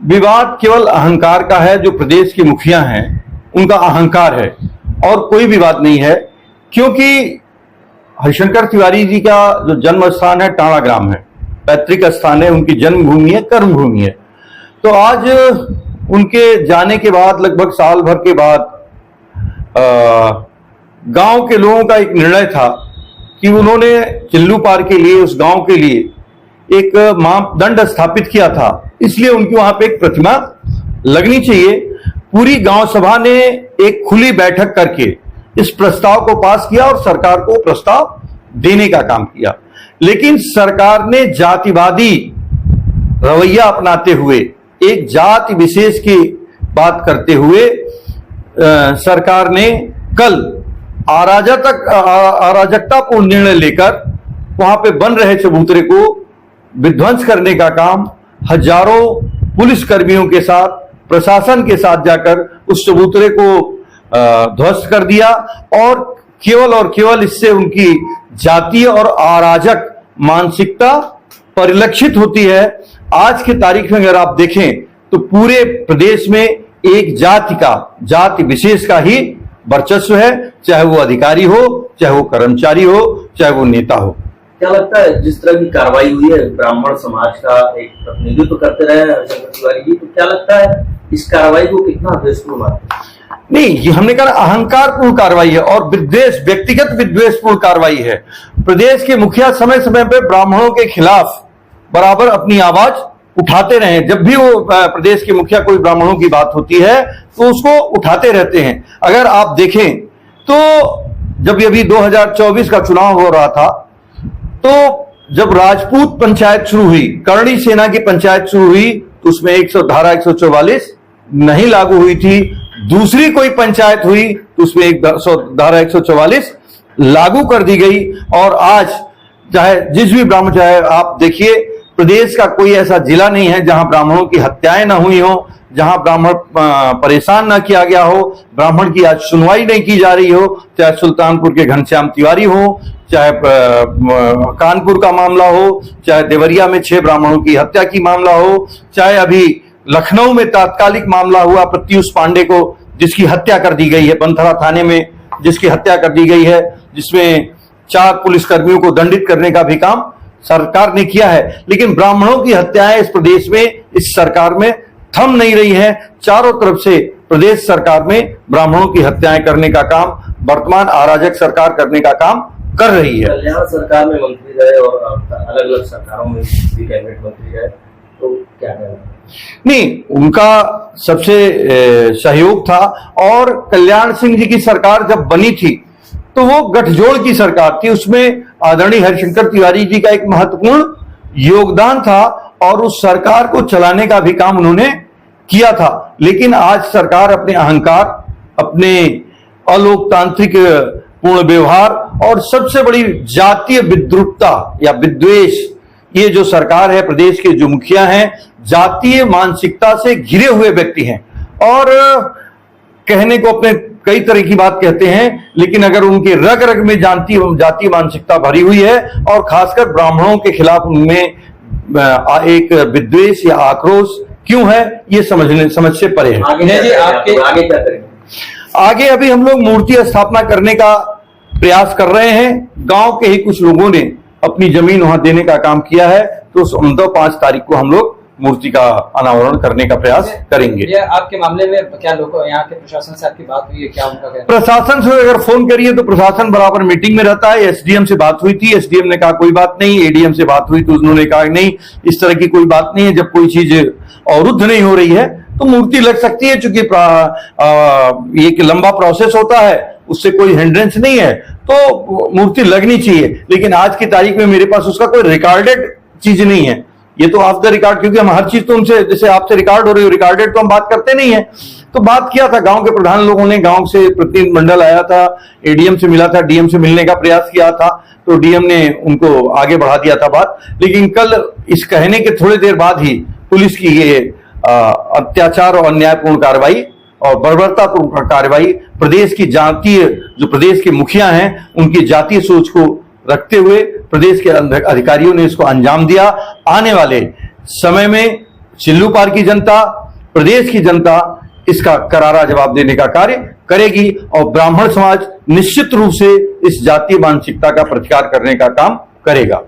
विवाद केवल अहंकार का है। जो प्रदेश के मुखिया हैं उनका अहंकार है और कोई विवाद नहीं है, क्योंकि हरिशंकर तिवारी जी का जो जन्म स्थान है टाणा ग्राम है, पैतृक स्थान है, उनकी जन्मभूमि है, कर्मभूमि है। तो आज उनके जाने के बाद लगभग साल भर के बाद गांव के लोगों का एक निर्णय था कि उन्होंने चिल्लू पार के लिए, उस गांव के लिए एक मापदंड स्थापित किया था, इसलिए उनकी वहां पे एक प्रतिमा लगनी चाहिए। पूरी गांव सभा ने एक खुली बैठक करके इस प्रस्ताव को पास किया और सरकार को प्रस्ताव देने का काम किया। लेकिन सरकार ने जातिवादी रवैया अपनाते हुए, एक जाति विशेष की बात करते हुए सरकार ने कल अराजकतापूर्ण निर्णय लेकर वहां पे बन रहे चबूतरे को विध्वंस करने का काम हजारों पुलिस कर्मियों के साथ, प्रशासन के साथ जाकर उस चबूतरे को ध्वस्त कर दिया और केवल इससे उनकी जातीय और अराजक मानसिकता परिलक्षित होती है। आज की तारीख में अगर आप देखें तो पूरे प्रदेश में एक जाति विशेष का ही वर्चस्व है, चाहे वो अधिकारी हो, चाहे वो कर्मचारी हो, चाहे वो नेता हो। क्या लगता है जिस तरह की कार्रवाई हुई है, ब्राह्मण समाज का एक प्रतिनिधित्व करते रहे हरिशंकर तिवारी जी, तो क्या लगता है इस कार्रवाई को कितना द्वेषपूर्ण मानते हैं? नहीं, ये हमने कहा अहंकारपूर्ण कार्रवाई है और व्यक्तिगत विद्वेषपूर्ण कार्रवाई है। प्रदेश के मुखिया समय समय पर ब्राह्मणों के खिलाफ बराबर अपनी आवाज उठाते रहे। जब भी वो प्रदेश के मुखिया कोई ब्राह्मणों की बात होती है तो उसको उठाते रहते हैं। अगर आप देखें तो जब अभी 2024 का चुनाव हो रहा था, तो जब राजपूत पंचायत शुरू हुई, करणी सेना की पंचायत शुरू हुई, तो उसमें धारा 144 नहीं लागू हुई थी। दूसरी कोई पंचायत हुई तो उसमें धारा 144 लागू कर दी गई। और आज चाहे जिस भी ब्राह्मण, चाहे आप देखिए प्रदेश का कोई ऐसा जिला नहीं है जहां ब्राह्मणों की हत्याएं न हुई हो, जहां ब्राह्मण परेशान न किया गया हो, ब्राह्मण की आज सुनवाई नहीं की जा रही हो। चाहे सुल्तानपुर के घनश्याम तिवारी हो, चाहे कानपुर का मामला हो, चाहे देवरिया में 6 ब्राह्मणों की हत्या की मामला हो, चाहे अभी लखनऊ में तात्कालिक मामला हुआ प्रत्युष पांडे को जिसकी हत्या कर दी गई है, बंथरा थाने में जिसकी हत्या कर दी गई है, जिसमें 4 पुलिसकर्मियों को दंडित करने का भी काम सरकार ने किया है। लेकिन ब्राह्मणों की हत्याएं इस प्रदेश में, इस सरकार में थम नहीं रही है। चारों तरफ से प्रदेश सरकार में ब्राह्मणों की हत्याएं करने का काम वर्तमान अराजक सरकार करने का काम कर रही है। कल्याण सरकार में मंत्री रहे और अलग अलग सरकारों में भी कैबिनेट मंत्री रहे, तो क्या कहना? नहीं, उनका सबसे सहयोग था। और कल्याण सिंह जी की सरकार जब बनी थी तो वो गठजोड़ की सरकार थी, उसमें आदरणीय हरिशंकर तिवारी जी का एक महत्वपूर्ण योगदान था और उस सरकार को चलाने का भी काम उन्होंने किया था। लेकिन आज सरकार अपने अहंकार, अपने अलोकतांत्रिक पूर्ण व्यवहार और सबसे बड़ी जातीय विद्रुपता या विद्वेष, ये जो सरकार है, प्रदेश के जो मुखिया हैं, जातीय मानसिकता से घिरे हुए व्यक्ति हैं और कहने को अपने कई तरह की बात कहते हैं, लेकिन अगर उनके रग रग में जातीय मानसिकता भरी हुई है और खासकर ब्राह्मणों के खिलाफ उनमें एक विद्वेष या आक्रोश क्यों है, ये समझ से परे है। आगे क्या करेंगे? आगे अभी हम लोग मूर्ति स्थापना करने का प्रयास कर रहे हैं। गांव के ही कुछ लोगों ने अपनी जमीन वहां देने का काम किया है, तो 5 तारीख को हम लोग मूर्ति का अनावरण करने का प्रयास करेंगे। ये आपके मामले में क्या लोग यहाँ के प्रशासन से आपकी बात हुई है? क्या उनका कहना? प्रशासन से अगर फोन करिए तो प्रशासन बराबर मीटिंग में रहता है। एसडीएम से बात हुई थी, एसडीएम ने कहा कोई बात नहीं। एडीएम से बात हुई तो उन्होंने कहा नहीं, इस तरह की कोई बात नहीं है। जब कोई चीज अवरुद्ध नहीं हो रही है तो मूर्ति लग सकती है, चूंकि एक लंबा प्रोसेस होता है, उससे कोई हिंड्रेंस नहीं है, तो मूर्ति लगनी चाहिए। लेकिन आज की तारीख में मेरे पास उसका कोई रिकॉर्डेड चीज नहीं है। ये तो ऑफ द रिकॉर्ड, क्योंकि हम हर चीज तो उनसे, जैसे आपसे रिकॉर्ड हो रही है, रिकॉर्डेड तो हम बात करते नहीं है। तो बात किया था, गांव के प्रधान लोगों ने, गांव से प्रतिनिधिमंडल आया था, एडीएम से मिला था, डीएम से मिलने का प्रयास किया था, तो डीएम ने उनको आगे बढ़ा दिया था बात। लेकिन कल इस कहने के थोड़ी देर बाद ही पुलिस की ये अत्याचार और अन्यायपूर्ण कार्रवाई और बर्बरतापूर्ण कार्रवाई प्रदेश की जातीय, जो प्रदेश के मुखिया हैं, उनकी जातीय सोच को रखते हुए प्रदेश के अधिकारियों ने इसको अंजाम दिया। आने वाले समय में चिल्लूपार की जनता, प्रदेश की जनता इसका करारा जवाब देने का कार्य करेगी और ब्राह्मण समाज निश्चित रूप से इस जातीय मानसिकता का प्रतिकार करने का काम करेगा।